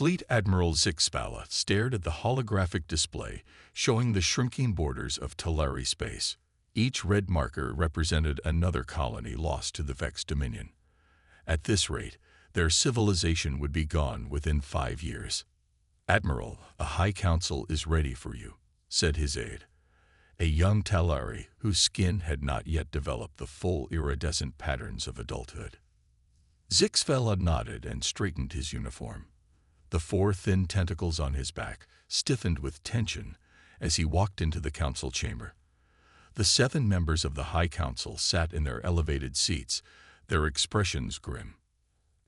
Fleet Admiral Zixvala stared at the holographic display showing the shrinking borders of Talari space. Each red marker represented another colony lost to the Vex dominion. At this rate, their civilization would be gone within 5 years. "Admiral, a High Council is ready for you," said his aide, a young Talari whose skin had not yet developed the full iridescent patterns of adulthood. Zixvala nodded and straightened his uniform. The 4 thin tentacles on his back stiffened with tension as he walked into the council chamber. The 7 members of the High Council sat in their elevated seats, their expressions grim.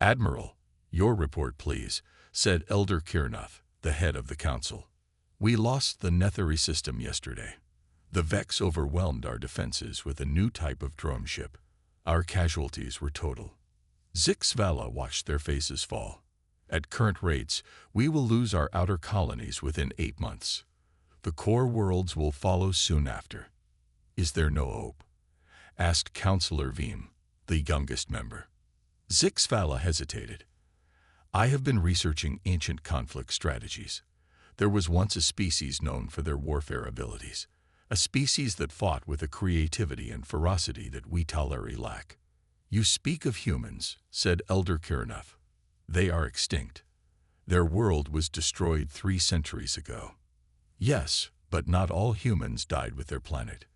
"Admiral, your report, please," said Elder Kirnoth, the head of the council. "We lost the Netheri system yesterday. The Vex overwhelmed our defenses with a new type of drone ship. Our casualties were total." Zixvala watched their faces fall. "At current rates, we will lose our outer colonies within 8 months. The core worlds will follow soon after." "Is there no hope?" asked Councillor Veem, the youngest member. Zixvala hesitated. "I have been researching ancient conflict strategies. There was once a species known for their warfare abilities, a species that fought with a creativity and ferocity that we Talari lack." "You speak of humans," said Elder Kirnoth. "They are extinct. Their world was destroyed 3 centuries ago." "Yes, but not all humans died with their planet."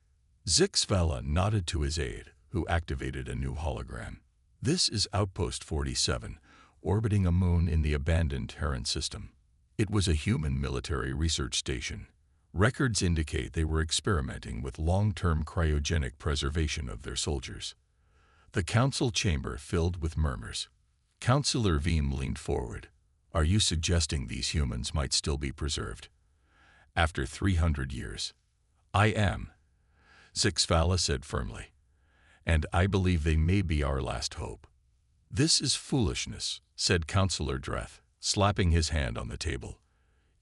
Zixvala nodded to his aide, who activated a new hologram. "This is Outpost 47, orbiting a moon in the abandoned Terran system. It was a human military research station. Records indicate they were experimenting with long-term cryogenic preservation of their soldiers." The council chamber filled with murmurs. Councillor Veem leaned forward. "Are you suggesting these humans might still be preserved after 300 years?" "I am," Zixvala said firmly, "and I believe they may be our last hope." "This is foolishness," said Councillor Dreth, slapping his hand on the table.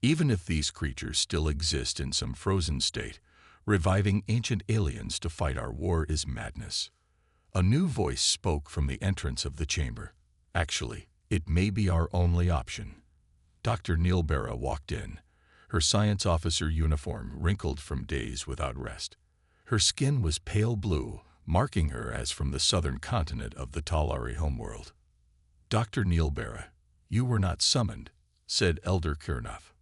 "Even if these creatures still exist in some frozen state, reviving ancient aliens to fight our war is madness." A new voice spoke from the entrance of the chamber. "Actually, it may be our only option." Dr. Neilbera walked in, her science officer uniform wrinkled from days without rest. Her skin was pale blue, marking her as from the southern continent of the Talari homeworld. "Dr. Neilbera, you were not summoned," said Elder Kirnoth.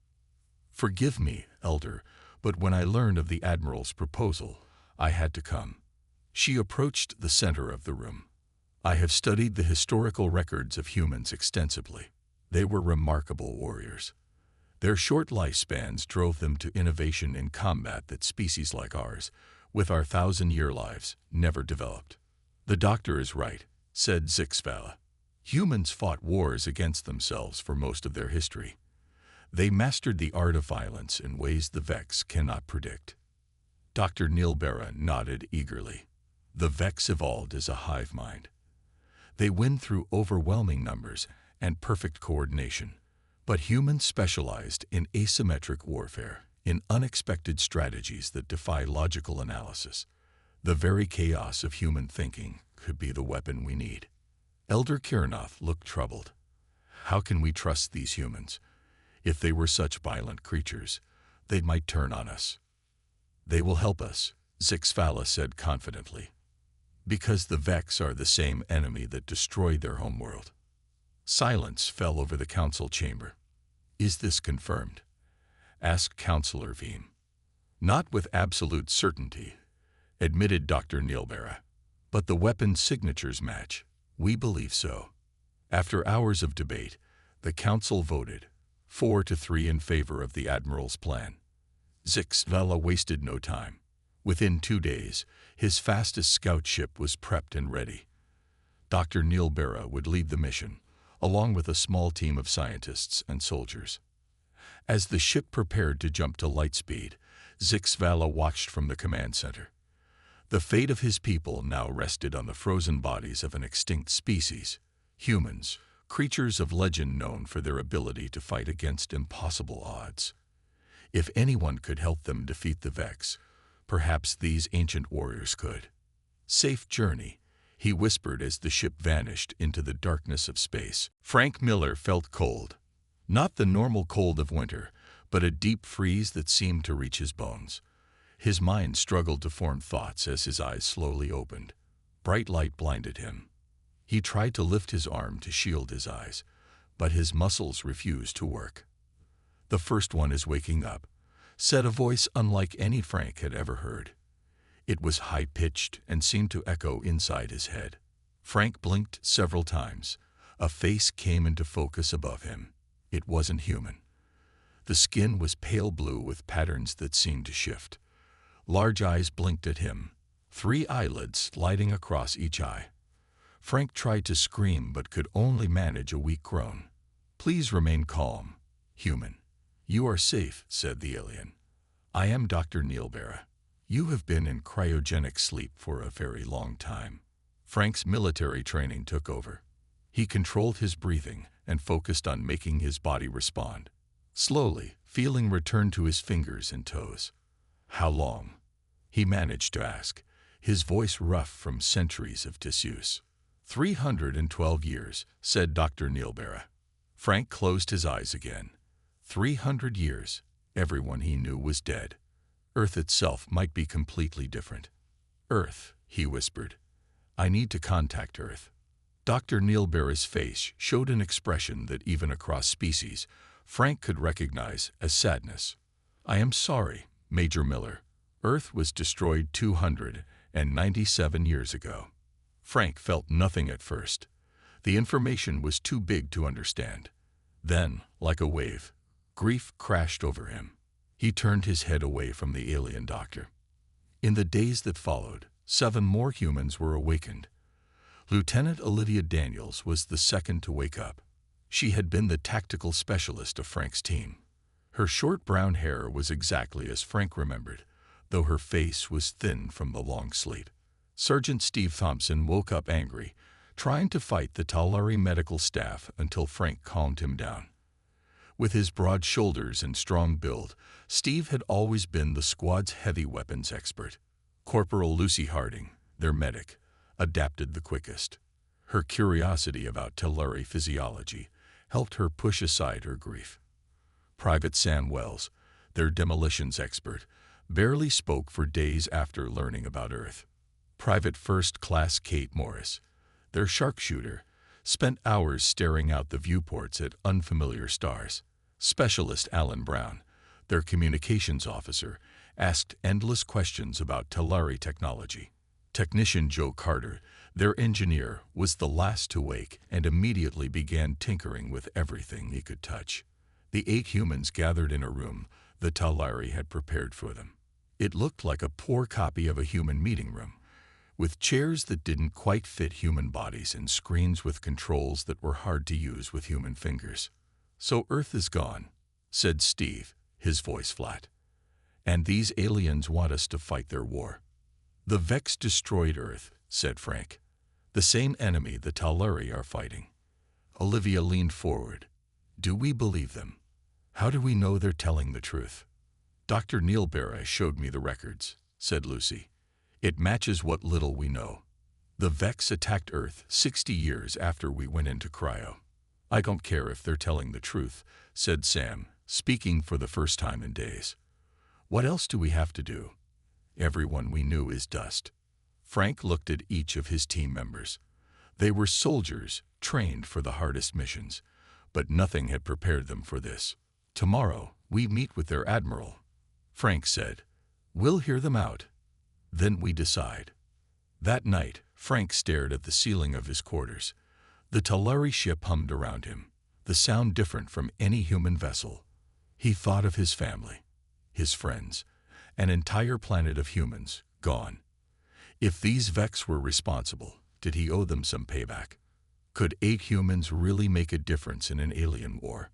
"Forgive me, Elder, but when I learned of the Admiral's proposal, I had to come." She approached the center of the room. "I have studied the historical records of humans extensively. They were remarkable warriors. Their short lifespans drove them to innovation in combat that species like ours, with our 1,000-year lives, never developed." "The doctor is right," said Zixvala. "Humans fought wars against themselves for most of their history. They mastered the art of violence in ways the Vex cannot predict." Dr. Neilbera nodded eagerly. "The Vex evolved as a hive mind. They win through overwhelming numbers and perfect coordination. But humans specialized in asymmetric warfare, in unexpected strategies that defy logical analysis. The very chaos of human thinking could be the weapon we need." Elder Kirnoth looked troubled. "How can we trust these humans? If they were such violent creatures, they might turn on us." "They will help us," Zixvala said confidently, "because the Vex are the same enemy that destroyed their homeworld." Silence fell over the council chamber. "Is this confirmed?" asked Councillor Veem. "Not with absolute certainty," admitted Dr. Neilbera, "but the weapon signatures match. We believe so." After hours of debate, the council voted 4-3 in favor of the Admiral's plan. Zixvala wasted no time. Within 2 days, his fastest scout ship was prepped and ready. Dr. Neilbera would lead the mission, along with a small team of scientists and soldiers. As the ship prepared to jump to light speed, Zixvala watched from the command center. The fate of his people now rested on the frozen bodies of an extinct species, humans, creatures of legend known for their ability to fight against impossible odds. If anyone could help them defeat the Vex, perhaps these ancient warriors could. "Safe journey," he whispered as the ship vanished into the darkness of space. Frank Miller felt cold. Not the normal cold of winter, but a deep freeze that seemed to reach his bones. His mind struggled to form thoughts as his eyes slowly opened. Bright light blinded him. He tried to lift his arm to shield his eyes, but his muscles refused to work. "The first one is waking up," said a voice unlike any Frank had ever heard. It was high-pitched and seemed to echo inside his head. Frank blinked several times. A face came into focus above him. It wasn't human. The skin was pale blue with patterns that seemed to shift. Large eyes blinked at him, 3 eyelids sliding across each eye. Frank tried to scream but could only manage a weak groan. "Please remain calm, human. You are safe," said the alien. "I am Dr. Neilbera. You have been in cryogenic sleep for a very long time." Frank's military training took over. He controlled his breathing and focused on making his body respond. Slowly, feeling returned to his fingers and toes. "How long?" he managed to ask, his voice rough from centuries of disuse. 312 years, said Dr. Neilbera. Frank closed his eyes again. 300 years. Everyone he knew was dead. Earth itself might be completely different. "Earth," he whispered. "I need to contact Earth." Dr. Neilbera's face showed an expression that even across species, Frank could recognize as sadness. "I am sorry, Major Miller. Earth was destroyed 297 years ago." Frank felt nothing at first. The information was too big to understand. Then, like a wave, grief crashed over him. He turned his head away from the alien doctor. In the days that followed, 7 more humans were awakened. Lieutenant Olivia Daniels was the second to wake up. She had been the tactical specialist of Frank's team. Her short brown hair was exactly as Frank remembered, though her face was thin from the long sleep. Sergeant Steve Thompson woke up angry, trying to fight the Talari medical staff until Frank calmed him down. With his broad shoulders and strong build, Steve had always been the squad's heavy weapons expert. Corporal Lucy Harding, their medic, adapted the quickest. Her curiosity about Talari physiology helped her push aside her grief. Private Sam Wells, their demolitions expert, barely spoke for days after learning about Earth. Private First Class Kate Morris, their sharpshooter, spent hours staring out the viewports at unfamiliar stars. Specialist Alan Brown, their communications officer, asked endless questions about Talari technology. Technician Joe Carter, their engineer, was the last to wake and immediately began tinkering with everything he could touch. The 8 humans gathered in a room the Talari had prepared for them. It looked like a poor copy of a human meeting room, with chairs that didn't quite fit human bodies and screens with controls that were hard to use with human fingers. "So Earth is gone," said Steve, his voice flat. "And these aliens want us to fight their war." "The Vex destroyed Earth," said Frank. "The same enemy the Talari are fighting." Olivia leaned forward. "Do we believe them? How do we know they're telling the truth?" "Dr. Neilbera showed me the records," said Lucy. "It matches what little we know. The Vex attacked Earth 60 years after we went into cryo." "I don't care if they're telling the truth," said Sam, speaking for the first time in days. "What else do we have to do? Everyone we knew is dust." Frank looked at each of his team members. They were soldiers, trained for the hardest missions, but nothing had prepared them for this. "Tomorrow, we meet with their admiral," Frank said. "We'll hear them out. Then we decide." That night, Frank stared at the ceiling of his quarters. The Talari ship hummed around him, the sound different from any human vessel. He thought of his family, his friends, an entire planet of humans, gone. If these Vex were responsible, did he owe them some payback? Could 8 humans really make a difference in an alien war?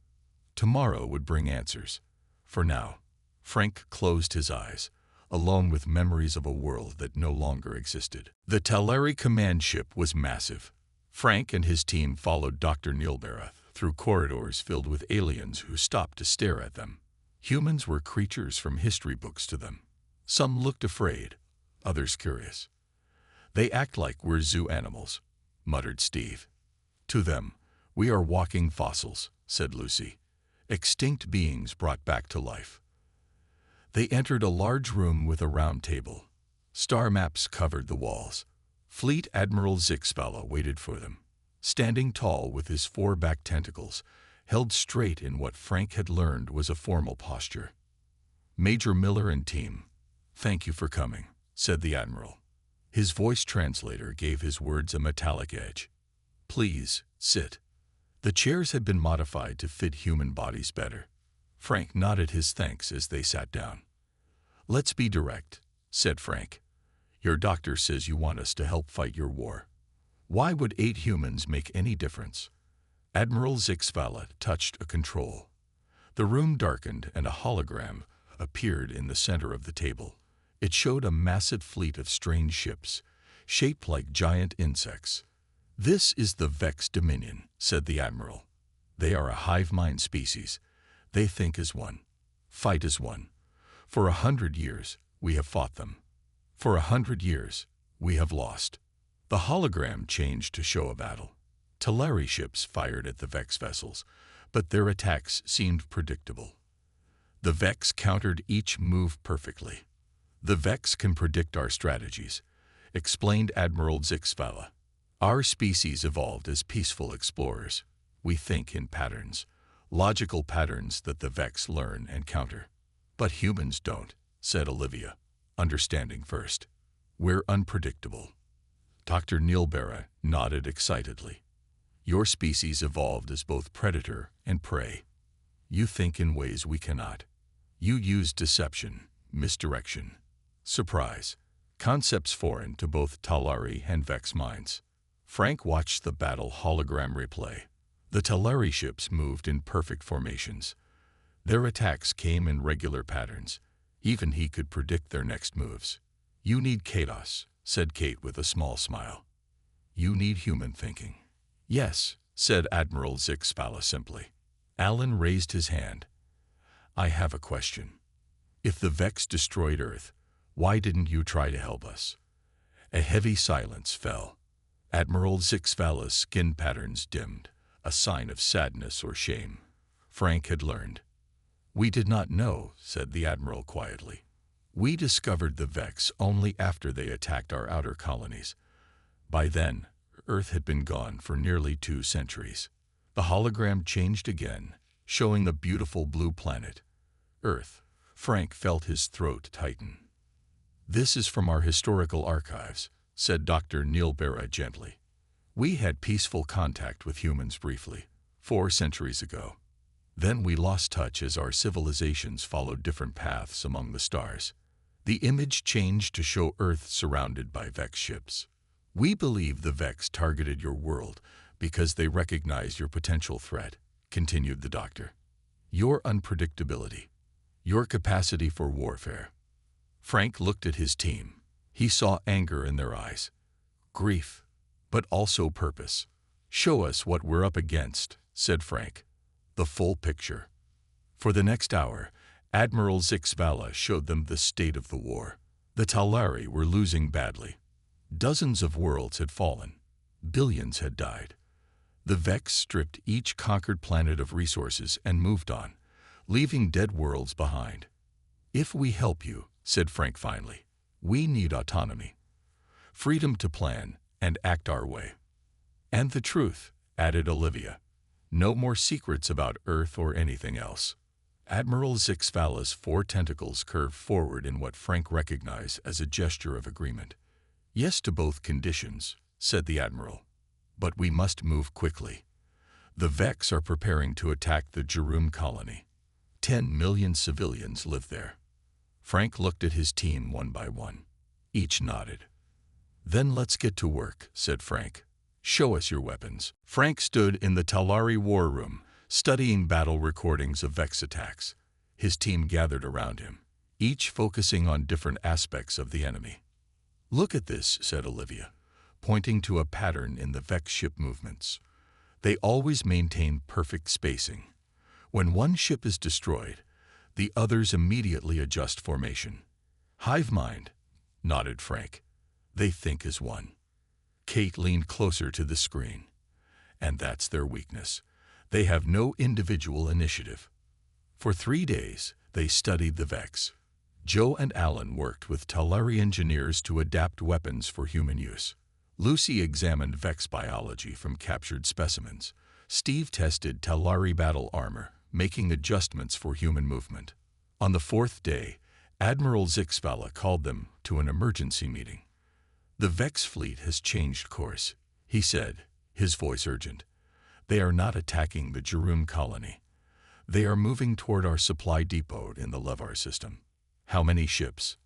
Tomorrow would bring answers. For now, Frank closed his eyes, alone with memories of a world that no longer existed. The Talari command ship was massive. Frank and his team followed Dr. Neilbera through corridors filled with aliens who stopped to stare at them. Humans were creatures from history books to them. Some looked afraid, others curious. "They act like we're zoo animals," muttered Steve. "To them, we are walking fossils," said Lucy. extinct beings brought back to life. They entered a large room with a round table. Star maps covered the walls. Fleet Admiral Zixpala waited for them, standing tall with his 4 back tentacles, held straight in what Frank had learned was a formal posture. "Major Miller and team, thank you for coming," said the Admiral. His voice translator gave his words a metallic edge. "Please, sit." The chairs had been modified to fit human bodies better. Frank nodded his thanks as they sat down. "Let's be direct," said Frank. "Your doctor says you want us to help fight your war. Why would 8 humans make any difference?" Admiral Zixpala touched a control. The room darkened and a hologram appeared in the center of the table. It showed a massive fleet of strange ships, shaped like giant insects. "This is the Vex Dominion," said the Admiral. "They are a hive mind species. They think as one, fight as one. For 100 years, we have fought them. For 100 years, we have lost." The hologram changed to show a battle. Teleri ships fired at the Vex vessels, but their attacks seemed predictable. The Vex countered each move perfectly. "The Vex can predict our strategies," explained Admiral Zixpala. "Our species evolved as peaceful explorers. We think in patterns, logical patterns that the Vex learn and counter." "But humans don't," said Olivia, understanding first. "We're unpredictable." Dr. Neilbera nodded excitedly. "Your species evolved as both predator and prey. You think in ways we cannot. You use deception, misdirection, surprise, concepts foreign to both Talari and Vex minds." Frank watched the battle hologram replay. The Teleri ships moved in perfect formations. Their attacks came in regular patterns. Even he could predict their next moves. "You need chaos," said Kate with a small smile. "You need human thinking." "Yes," said Admiral Zixpala simply. Alan raised his hand. "I have a question. If the Vex destroyed Earth, why didn't you try to help us?" A heavy silence fell. Admiral Zixpala's skin patterns dimmed, a sign of sadness or shame. Frank had learned. "We did not know," said the Admiral quietly. "We discovered the Vex only after they attacked our outer colonies. By then, Earth had been gone for nearly 2 centuries. The hologram changed again, showing the beautiful blue planet, Earth. Frank felt his throat tighten. "This is from our historical archives," said Dr. Neilbera gently. "We had peaceful contact with humans briefly, 4 centuries ago. Then we lost touch as our civilizations followed different paths among the stars. The image changed to show Earth surrounded by Vex ships. We believe the Vex targeted your world because they recognized your potential threat," continued the doctor. "Your unpredictability, your capacity for warfare." Frank looked at his team. He saw anger in their eyes, grief, but also purpose. "Show us what we're up against," said Frank. "The full picture." For the next hour, Admiral Zixpala showed them the state of the war. The Talari were losing badly. Dozens of worlds had fallen. Billions had died. The Vex stripped each conquered planet of resources and moved on, leaving dead worlds behind. "If we help you," said Frank finally, "we need autonomy. Freedom to plan and act our way." "And the truth," added Olivia. "No more secrets about Earth or anything else." Admiral Zixpala's 4 tentacles curved forward in what Frank recognized as a gesture of agreement. "Yes to both conditions," said the Admiral. "But we must move quickly. The Vex are preparing to attack the Jerum colony. 10 million civilians live there." Frank looked at his team one by one. Each nodded. "Then let's get to work," said Frank. "Show us your weapons." Frank stood in the Talari war room, studying battle recordings of Vex attacks. His team gathered around him, each focusing on different aspects of the enemy. "Look at this," said Olivia, pointing to a pattern in the Vex ship movements. "They always maintain perfect spacing. When one ship is destroyed, the others immediately adjust formation." "Hive mind," nodded Frank. "They think as one." Kate leaned closer to the screen. "And that's their weakness. They have no individual initiative. For 3 days, they studied the Vex. Joe and Alan worked with Talari engineers to adapt weapons for human use. Lucy examined Vex biology from captured specimens. Steve tested Talari battle armor, making adjustments for human movement. On the 4th day, Admiral Zixvala called them to an emergency meeting. "The Vex fleet has changed course," he said, his voice urgent. "They are not attacking the Jeroen colony. They are moving toward our supply depot in the Levar system." "How many ships?"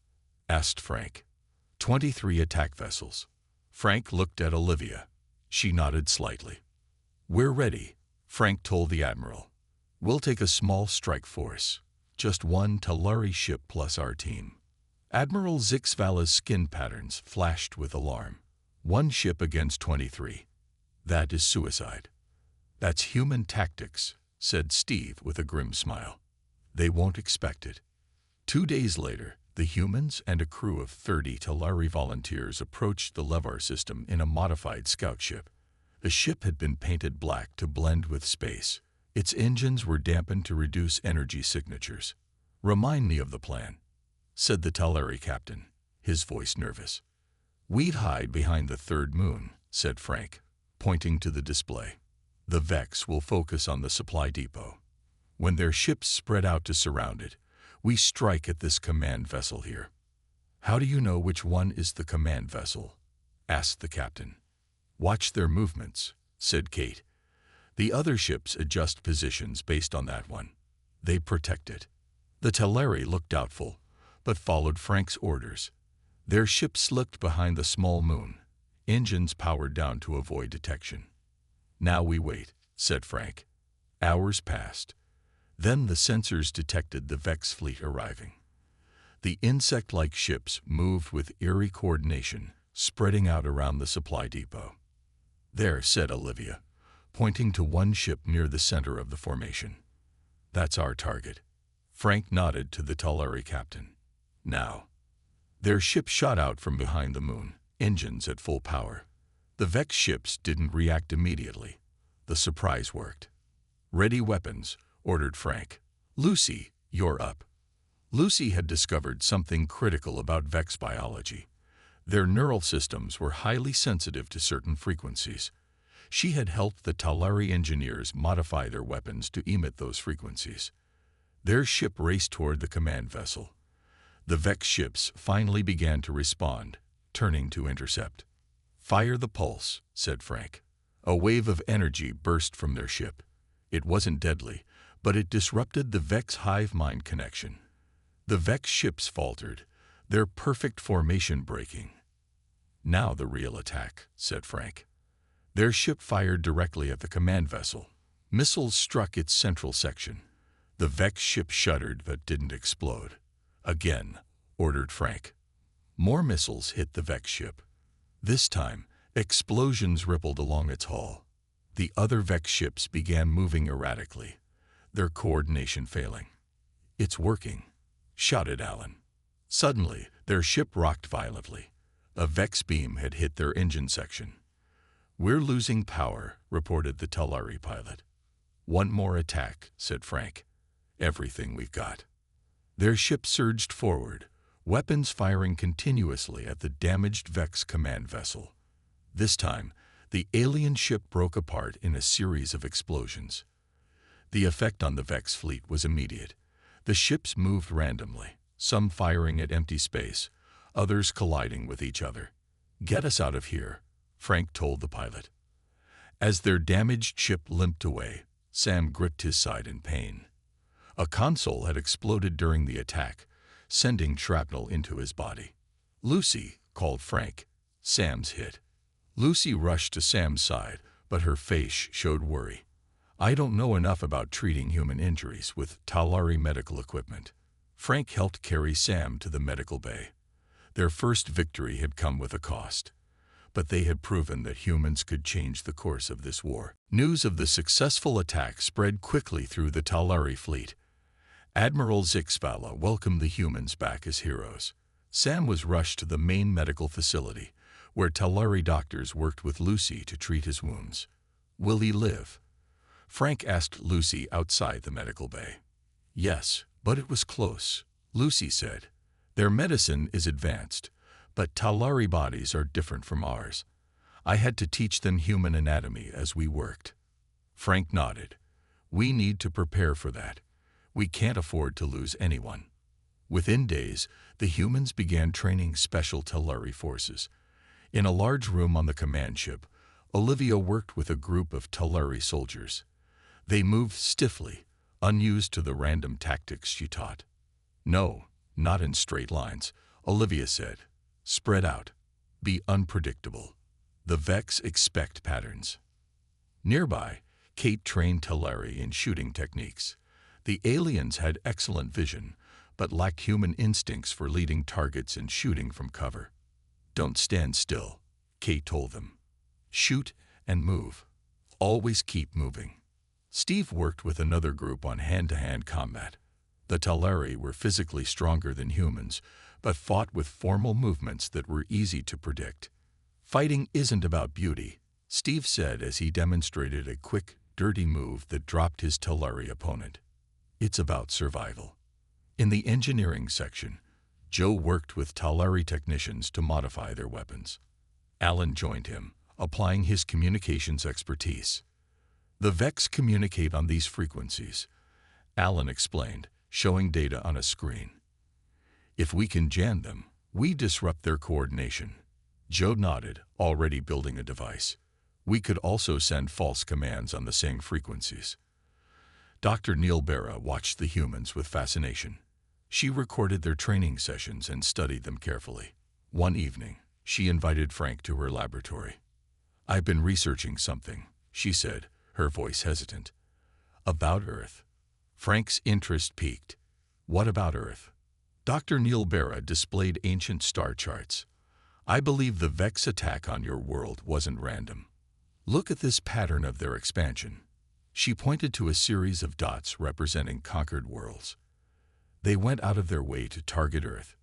asked Frank. 23 attack vessels." Frank looked at Olivia. She nodded slightly. "We're ready," Frank told the Admiral. "We'll take a small strike force. Just one Talari ship plus our team." Admiral Zixvala's skin patterns flashed with alarm. "One ship against 23. That is suicide." "That's human tactics," said Steve with a grim smile. "They won't expect it." 2 days later, the humans and a crew of 30 Talari volunteers approached the Levar system in a modified scout ship. The ship had been painted black to blend with space. Its engines were dampened to reduce energy signatures. "Remind me of the plan," said the Talari captain, his voice nervous. "We'd hide behind the third moon," said Frank, pointing to the display. "The Vex will focus on the supply depot. When their ships spread out to surround it, we strike at this command vessel here." "How do you know which one is the command vessel?" asked the captain. "Watch their movements," said Kate. "The other ships adjust positions based on that one. They protect it." The Talari looked doubtful, but followed Frank's orders. Their ship slipped behind the small moon, engines powered down to avoid detection. "Now we wait," said Frank. Hours passed. Then the sensors detected the Vex fleet arriving. The insect-like ships moved with eerie coordination, spreading out around the supply depot. "There," said Olivia, pointing to one ship near the center of the formation. "That's our target." Frank nodded to the Talari captain. "Now." Their ship shot out from behind the moon, engines at full power. The Vex ships didn't react immediately. The surprise worked. "Ready weapons," ordered Frank. "Lucy, you're up." Lucy had discovered something critical about Vex biology. Their neural systems were highly sensitive to certain frequencies. She had helped the Talari engineers modify their weapons to emit those frequencies. Their ship raced toward the command vessel. The Vex ships finally began to respond, turning to intercept. "Fire the pulse," said Frank. A wave of energy burst from their ship. It wasn't deadly, but it disrupted the Vex hive-mind connection. The Vex ships faltered, their perfect formation breaking. "Now the real attack," said Frank. Their ship fired directly at the command vessel. Missiles struck its central section. The Vex ship shuddered but didn't explode. "Again," ordered Frank. More missiles hit the Vex ship. This time, explosions rippled along its hull. The other Vex ships began moving erratically, their coordination failing. "It's working," shouted Alan. Suddenly, their ship rocked violently. A Vex beam had hit their engine section. "We're losing power," reported the Talari pilot. "One more attack," said Frank. "Everything we've got." Their ship surged forward, weapons firing continuously at the damaged Vex command vessel. This time, the alien ship broke apart in a series of explosions. The effect on the Vex fleet was immediate. The ships moved randomly, some firing at empty space, others colliding with each other. "Get us out of here," Frank told the pilot. As their damaged ship limped away, Sam gripped his side in pain. A console had exploded during the attack, sending shrapnel into his body. "Lucy," called Frank. Sam's hit. Lucy rushed to Sam's side, but her face showed worry. "I don't know enough about treating human injuries with Talari medical equipment." Frank helped carry Sam to the medical bay. Their first victory had come with a cost, but they had proven that humans could change the course of this war. News of the successful attack spread quickly through the Talari fleet. Admiral Zixvala welcomed the humans back as heroes. Sam was rushed to the main medical facility, where Talari doctors worked with Lucy to treat his wounds. "Will he live?" Frank asked Lucy outside the medical bay. Yes, but it was close, Lucy said. Their medicine is advanced, but Talari bodies are different from ours. I had to teach them human anatomy as we worked. Frank nodded. We need to prepare for that. We can't afford to lose anyone. Within days, the humans began training special Talari forces. In a large room on the command ship, Olivia worked with a group of Talari soldiers. They moved stiffly, unused to the random tactics she taught. No, not in straight lines, Olivia said. Spread out. Be unpredictable. The Vex expect patterns. Nearby, Kate trained Talari in shooting techniques. The aliens had excellent vision, but lacked human instincts for leading targets and shooting from cover. Don't stand still, Kate told them. Shoot and move. Always keep moving. Steve worked with another group on hand-to-hand combat. The Talari were physically stronger than humans, but fought with formal movements that were easy to predict. Fighting isn't about beauty, Steve said as he demonstrated a quick, dirty move that dropped his Talari opponent. It's about survival. In the engineering section, Joe worked with Talari technicians to modify their weapons. Alan joined him, applying his communications expertise. The Vex communicate on these frequencies, Alan explained, showing data on a screen. If we can jam them, we disrupt their coordination. Joe nodded, already building a device. We could also send false commands on the same frequencies. Dr. Neil Barra watched the humans with fascination. She recorded their training sessions and studied them carefully. One evening, she invited Frank to her laboratory. I've been researching something, she said, her voice hesitant. About Earth. Frank's interest piqued. What about Earth? Dr. Neil Barra displayed ancient star charts. I believe the Vex attack on your world wasn't random. Look at this pattern of their expansion. She pointed to a series of dots representing conquered worlds. They went out of their way to target Earth.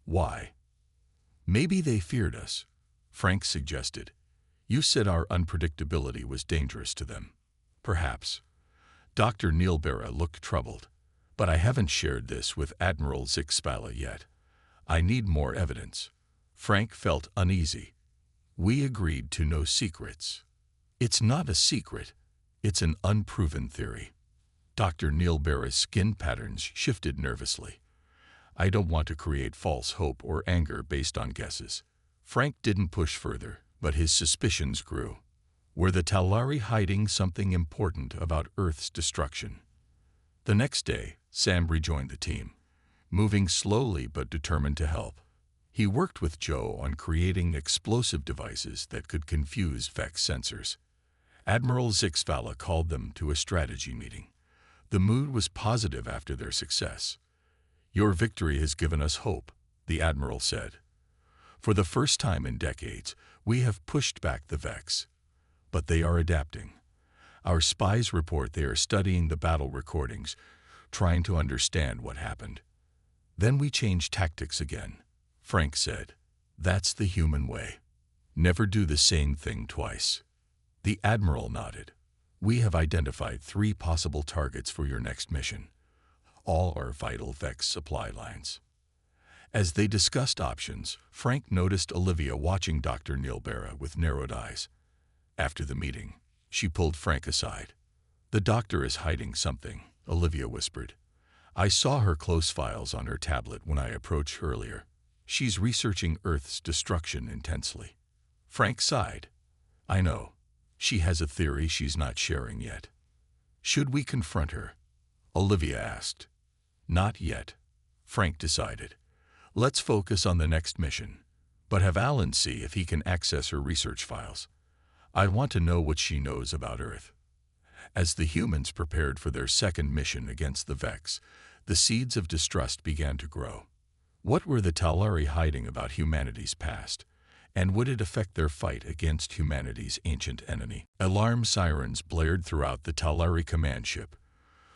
Why? Maybe they feared us, Frank suggested. You said our unpredictability was dangerous to them. Perhaps. Dr. Neil Barra looked troubled. But I haven't shared this with Admiral Zixpala yet. I need more evidence. Frank felt uneasy. We agreed to no secrets. It's not a secret. It's an unproven theory. Dr. Neil Barra's skin patterns shifted nervously. I don't want to create false hope or anger based on guesses. Frank didn't push further, but his suspicions grew. Were the Talari hiding something important about Earth's destruction? The next day, Sam rejoined the team, moving slowly but determined to help. He worked with Joe on creating explosive devices that could confuse Vex sensors. Admiral Zixpala called them to a strategy meeting. The mood was positive after their success. Your victory has given us hope, the Admiral said. For the first time in decades, we have pushed back the Vex. But they are adapting. Our spies report they are studying the battle recordings, trying to understand what happened. Then we change tactics again, Frank said. That's the human way. Never do the same thing twice. The Admiral nodded. We have identified 3 possible targets for your next mission. All are vital Vex supply lines. As they discussed options, Frank noticed Olivia watching Dr. Neil Barra with narrowed eyes. After the meeting, she pulled Frank aside. The doctor is hiding something, Olivia whispered. I saw her close files on her tablet when I approached earlier. She's researching Earth's destruction intensely. Frank sighed. I know. She has a theory she's not sharing yet. Should we confront her? Olivia asked. Not yet, Frank decided. Let's focus on the next mission, but have Alan see if he can access her research files. I want to know what she knows about Earth. As the humans prepared for their second mission against the Vex, the seeds of distrust began to grow. What were the Talari hiding about humanity's past? And would it affect their fight against humanity's ancient enemy? Alarm sirens blared throughout the Talari command ship.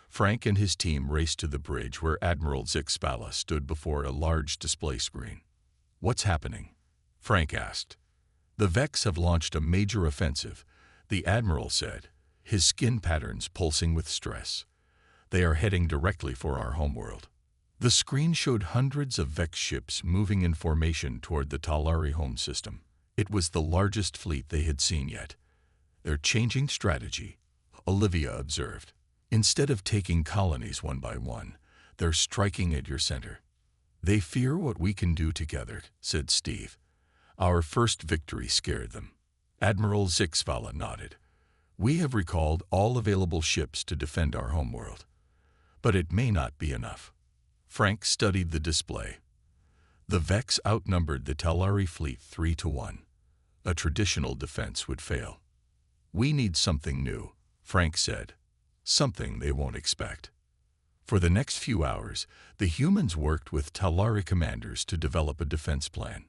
Frank and his team raced to the bridge where Admiral Zixpala stood before a large display screen. What's happening? Frank asked. The Vex have launched a major offensive, the Admiral said, his skin patterns pulsing with stress. They are heading directly for our homeworld. The screen showed hundreds of Vex ships moving in formation toward the Talari home system. It was the largest fleet they had seen yet. They're changing strategy, Olivia observed. Instead of taking colonies one by one, they're striking at your center. They fear what we can do together, said Steve. Our first victory scared them. Admiral Zixvala nodded. We have recalled all available ships to defend our homeworld. But it may not be enough. Frank studied the display. The Vex outnumbered the Talari fleet 3-1. A traditional defense would fail. We need something new, Frank said. Something they won't expect. For the next few hours, the humans worked with Talari commanders to develop a defense plan.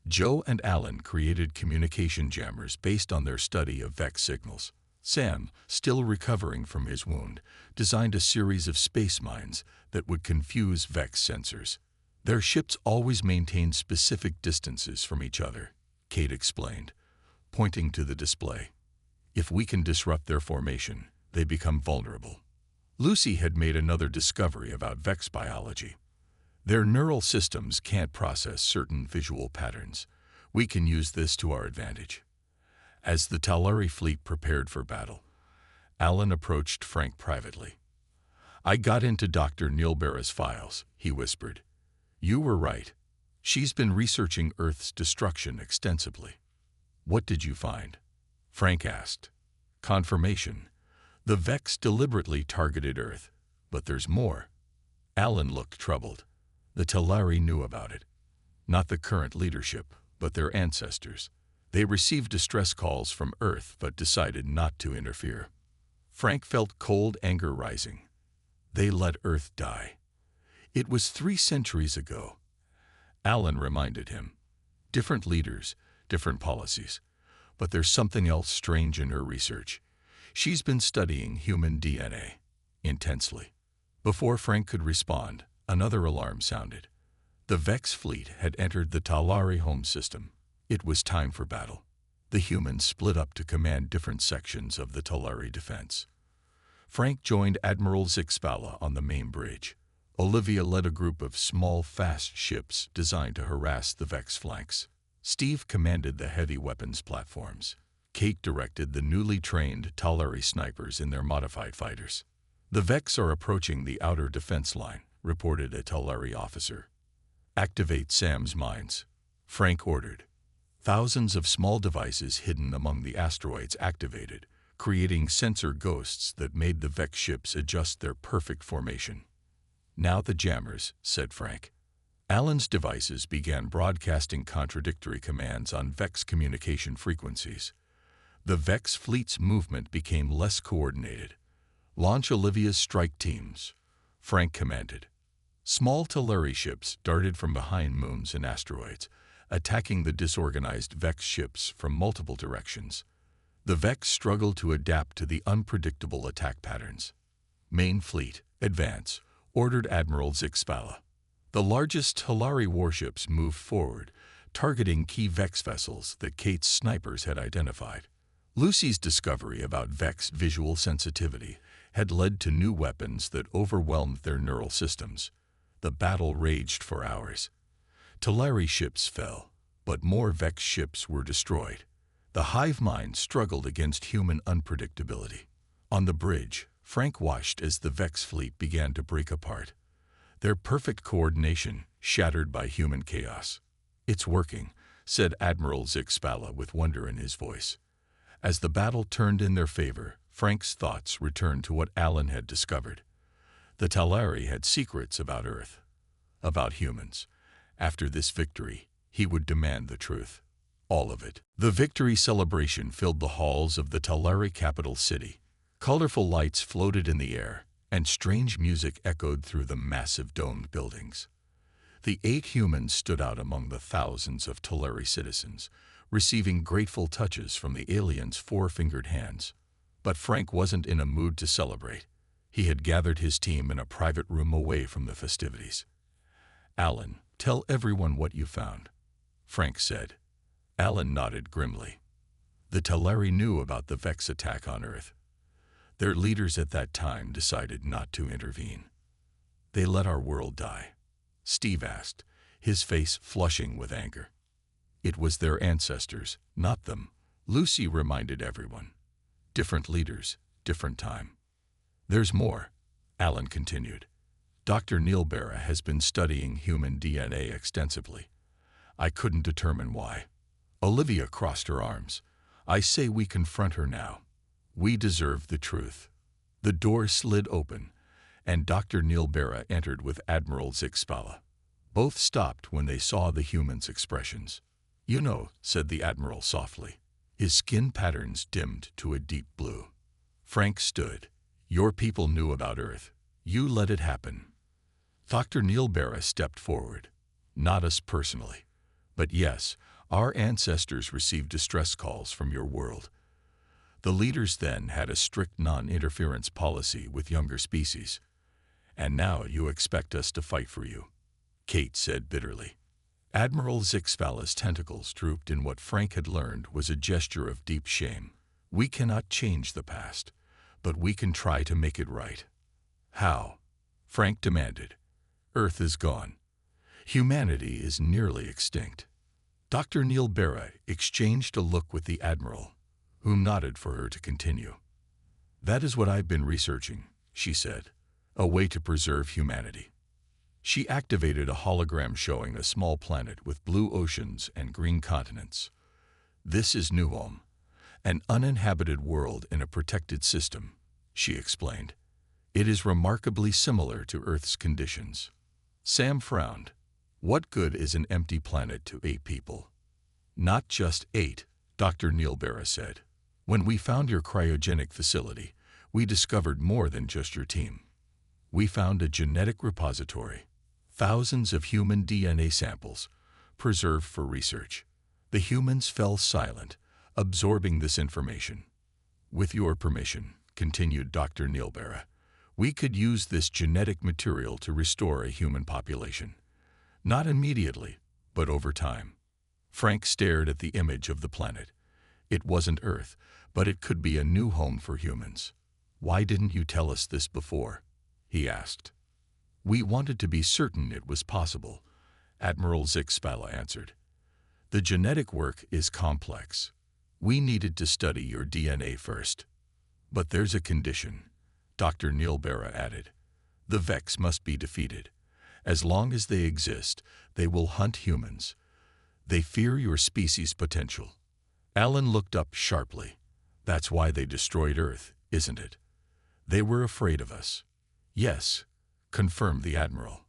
Joe and Alan created communication jammers based on their study of Vex signals. Sam, still recovering from his wound, designed a series of space mines that would confuse Vex sensors. Their ships always maintained specific distances from each other, Kate explained, pointing to the display. If we can disrupt their formation, they become vulnerable. Lucy had made another discovery about Vex biology. Their neural systems can't process certain visual patterns. We can use this to our advantage. As the Talari fleet prepared for battle, Alan approached Frank privately. I got into Dr. Nilbera's files, he whispered. You were right. She's been researching Earth's destruction extensively. What did you find? Frank asked. Confirmation. The Vex deliberately targeted Earth, but there's more. Alan looked troubled. The Talari knew about it. Not the current leadership, but their ancestors. They received distress calls from Earth but decided not to interfere. Frank felt cold anger rising. They let Earth die. It was 3 centuries ago. Alan reminded him. Different leaders, different policies. But there's something else strange in her research. She's been studying human DNA intensely. Before Frank could respond, another alarm sounded. The Vex fleet had entered the Talari home system. It was time for battle. The humans split up to command different sections of the Talari defense. Frank joined Admiral Zixvala on the main bridge. Olivia led a group of small, fast ships designed to harass the Vex flanks. Steve commanded the heavy weapons platforms. Kate directed the newly trained Talari snipers in their modified fighters. The Vex are approaching the outer defense line, reported a Talari officer. Activate Sam's mines, Frank ordered. Thousands of small devices hidden among the asteroids activated, creating sensor ghosts that made the Vex ships adjust their perfect formation. Now the jammers, said Frank. Alan's devices began broadcasting contradictory commands on Vex communication frequencies. The Vex fleet's movement became less coordinated. Launch Olivia's strike teams, Frank commanded. Small Talari ships darted from behind moons and asteroids, attacking the disorganized Vex ships from multiple directions. The Vex struggled to adapt to the unpredictable attack patterns. Main fleet, advance, ordered Admiral Zixvala. The largest Talari warships moved forward, targeting key Vex vessels that Kate's snipers had identified. Lucy's discovery about Vex visual sensitivity had led to new weapons that overwhelmed their neural systems. The battle raged for hours. Talari ships fell, but more Vex ships were destroyed. The hive mind struggled against human unpredictability. On the bridge, Frank watched as the Vex fleet began to break apart. Their perfect coordination shattered by human chaos. It's working, said Admiral Zixvala with wonder in his voice. As the battle turned in their favor, Frank's thoughts returned to what Alan had discovered. The Talari had secrets about Earth, about humans. After this victory, he would demand the truth. All of it. The victory celebration filled the halls of the Talari capital city. Colorful lights floated in the air, and strange music echoed through the massive domed buildings. The 8 humans stood out among the thousands of Talari citizens, receiving grateful touches from the aliens' 4-fingered hands. But Frank wasn't in a mood to celebrate. He had gathered his team in a private room away from the festivities. Alan, tell everyone what you found, Frank said. Alan nodded grimly. The Talari knew about the Vex attack on Earth. Their leaders at that time decided not to intervene. They let our world die? Steve asked, his face flushing with anger. It was their ancestors, not them, Lucy reminded everyone. Different leaders, different time. There's more, Alan continued. Dr. Neil Barra has been studying human DNA extensively. I couldn't determine why. Olivia crossed her arms. I say we confront her now. We deserve the truth. The door slid open, and Dr. Neil Barra entered with Admiral Zixpala. Both stopped when they saw the human's expressions. You know, said the Admiral softly. His skin patterns dimmed to a deep blue. Frank stood. Your people knew about Earth. You let it happen. Dr. Neil Barra stepped forward. Not us personally. But yes, our ancestors received distress calls from your world. The leaders then had a strict non-interference policy with younger species. And now you expect us to fight for you, Kate said bitterly. Admiral Zixpala's tentacles drooped in what Frank had learned was a gesture of deep shame. We cannot change the past, but we can try to make it right. How? Frank demanded. Earth is gone. Humanity is nearly extinct. Dr. Neil Barra exchanged a look with the Admiral, who nodded for her to continue. That is what I've been researching, she said. A way to preserve humanity. She activated a hologram showing a small planet with blue oceans and green continents. This is Nuom, an uninhabited world in a protected system, she explained. It is remarkably similar to Earth's conditions. Sam frowned. What good is an empty planet to 8 people? Not just 8, Dr. Neil Barra said. When we found your cryogenic facility, we discovered more than just your team. We found a genetic repository, thousands of human DNA samples, preserved for research. The humans fell silent, absorbing this information. With your permission, continued Dr. Neil Barra, we could use this genetic material to restore a human population. Not immediately, but over time. Frank stared at the image of the planet. It wasn't Earth, but it could be a new home for humans. Why didn't you tell us this before? He asked. We wanted to be certain it was possible, Admiral Zixpala answered. The genetic work is complex. We needed to study your DNA first. But there's a condition, Dr. Neil Barra added. The Vex must be defeated. As long as they exist, they will hunt humans. They fear your species' potential. Alan looked up sharply. That's why they destroyed Earth, isn't it? They were afraid of us. Yes, confirmed the Admiral.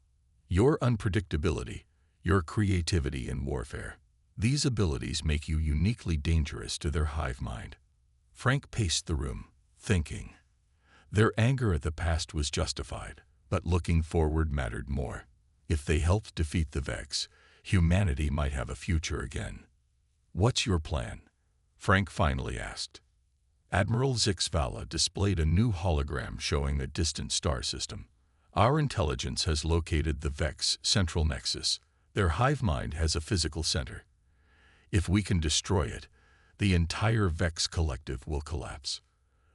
Your unpredictability, your creativity in warfare, these abilities make you uniquely dangerous to their hive mind. Frank paced the room, thinking. Their anger at the past was justified, but looking forward mattered more. If they helped defeat the Vex, humanity might have a future again. What's your plan? Frank finally asked. Admiral Zixpala displayed a new hologram showing a distant star system. Our intelligence has located the Vex central nexus. Their hive mind has a physical center. If we can destroy it, the entire Vex collective will collapse.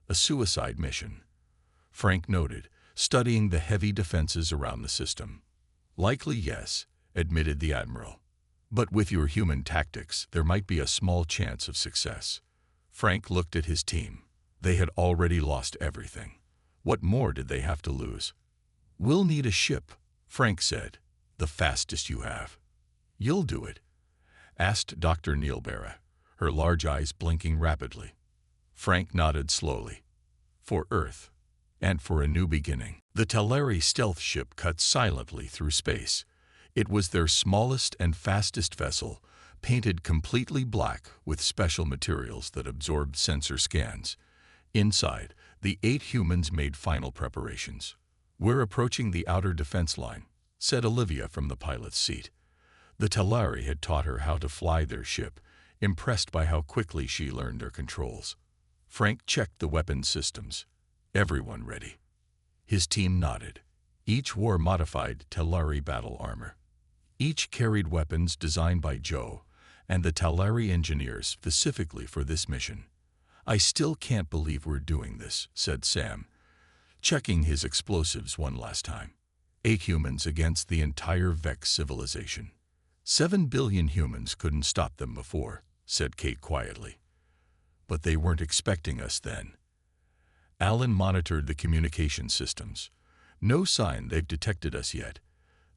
A suicide mission, Frank noted, studying the heavy defenses around the system. Likely yes, admitted the Admiral. But with your human tactics, there might be a small chance of success. Frank looked at his team. They had already lost everything. What more did they have to lose? We'll need a ship, Frank said. The fastest you have. You'll do it? Asked Dr. Neil Barra, her large eyes blinking rapidly. Frank nodded slowly. For Earth. And for a new beginning. The Teleri stealth ship cut silently through space. It was their smallest and fastest vessel, painted completely black with special materials that absorbed sensor scans. Inside, the 8 humans made final preparations. We're approaching the outer defense line, said Olivia from the pilot's seat. The Teleri had taught her how to fly their ship, impressed by how quickly she learned their controls. Frank checked the weapon systems. Everyone ready. His team nodded. Each wore modified Teleri battle armor. Each carried weapons designed by Joe and the Teleri engineers specifically for this mission. "I still can't believe we're doing this," said Sam, checking his explosives one last time. 8 humans against the entire Vex civilization. 7 billion humans couldn't stop them before, said Kate quietly. But they weren't expecting us then. Alan monitored the communication systems. No sign they've detected us yet.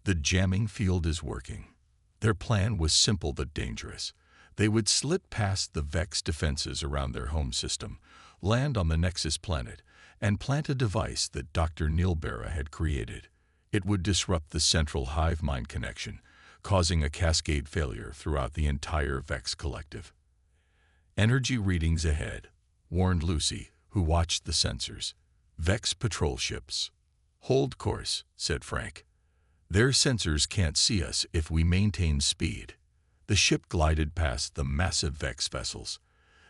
The jamming field is working. Their plan was simple but dangerous. They would slip past the Vex defenses around their home system, land on the Nexus planet, and plant a device that Dr. Neilbera had created. It would disrupt the central hive-mind connection, causing a cascade failure throughout the entire Vex collective. "Energy readings ahead," warned Lucy, who watched the sensors. "Vex patrol ships." "Hold course," said Frank. "Their sensors can't see us if we maintain speed." The ship glided past the massive Vex vessels.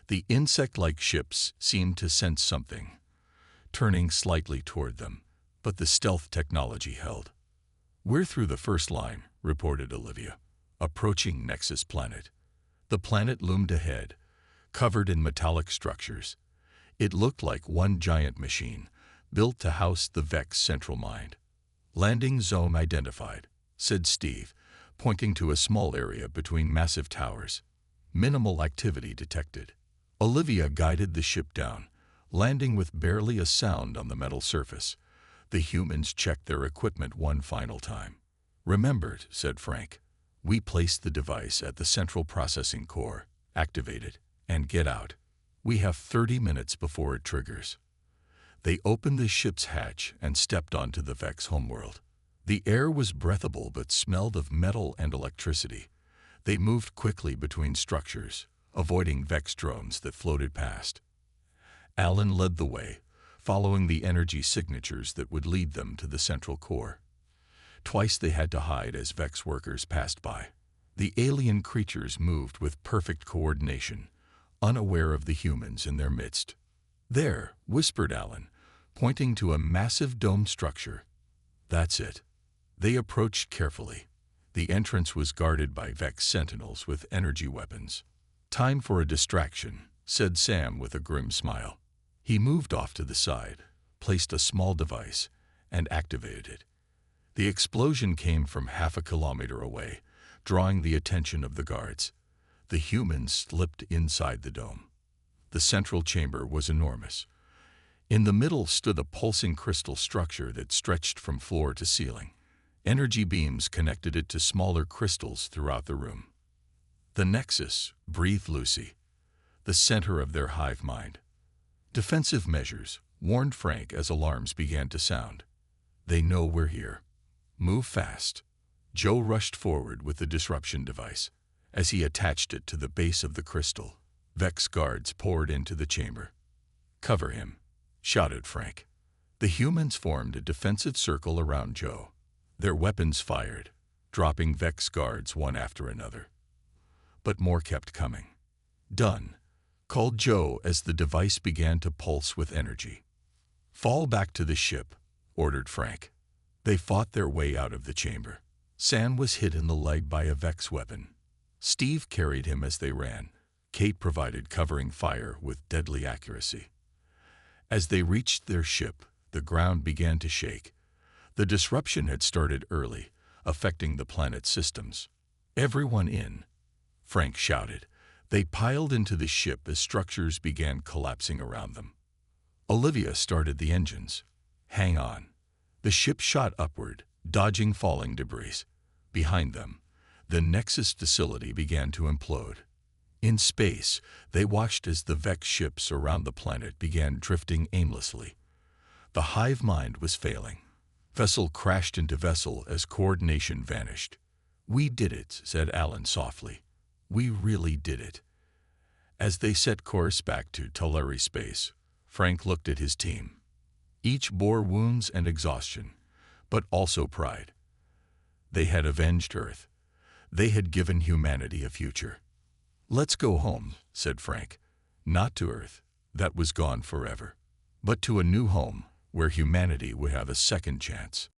The insect-like ships seemed to sense something, turning slightly toward them, but the stealth technology held. "We're through the first line," reported Olivia, approaching Nexus planet. The planet loomed ahead, covered in metallic structures. It looked like one giant machine, built to house the Vex central mind. "Landing zone identified," said Steve, pointing to a small area between massive towers. "Minimal activity detected." Olivia guided the ship down, landing with barely a sound on the metal surface. The humans checked their equipment one final time. "Remember," said Frank, "we placed the device at the central processing core. Activate it, and get out. We have 30 minutes before it triggers." They opened the ship's hatch and stepped onto the Vex homeworld. The air was breathable but smelled of metal and electricity. They moved quickly between structures, avoiding Vex drones that floated past. Alan led the way, following the energy signatures that would lead them to the central core. Twice they had to hide as Vex workers passed by. The alien creatures moved with perfect coordination, unaware of the humans in their midst. "There," whispered Alan, pointing to a massive dome structure. "That's it." They approached carefully. The entrance was guarded by Vex sentinels with energy weapons. "Time for a distraction," said Sam with a grim smile. He moved off to the side, placed a small device, and activated it. The explosion came from half a kilometer away, drawing the attention of the guards. The humans slipped inside the dome. The central chamber was enormous. In the middle stood a pulsing crystal structure that stretched from floor to ceiling. Energy beams connected it to smaller crystals throughout the room. "The Nexus," breathed Lucy, "the center of their hive mind." "Defensive measures," warned Frank as alarms began to sound. "They know we're here. Move fast." Joe rushed forward with the disruption device. As he attached it to the base of the crystal, Vex guards poured into the chamber. "Cover him," shouted Frank. The humans formed a defensive circle around Joe. Their weapons fired, dropping Vex guards one after another. But more kept coming. "Done," called Joe as the device began to pulse with energy. "Fall back to the ship," ordered Frank. They fought their way out of the chamber. Sam was hit in the leg by a Vex weapon. Steve carried him as they ran. Kate provided covering fire with deadly accuracy. As they reached their ship, the ground began to shake. The disruption had started early, affecting the planet's systems. "Everyone in," Frank shouted. They piled into the ship as structures began collapsing around them. Olivia started the engines. "Hang on." The ship shot upward, dodging falling debris. Behind them, the Nexus facility began to implode. In space, they watched as the Vex ships around the planet began drifting aimlessly. The hive mind was failing. Vessel crashed into vessel as coordination vanished. "We did it," said Alan softly. "We really did it." As they set course back to Tulare space, Frank looked at his team. Each bore wounds and exhaustion, but also pride. They had avenged Earth. They had given humanity a future. "Let's go home," said Frank. "Not to Earth, that was gone forever, but to a new home where humanity would have a second chance."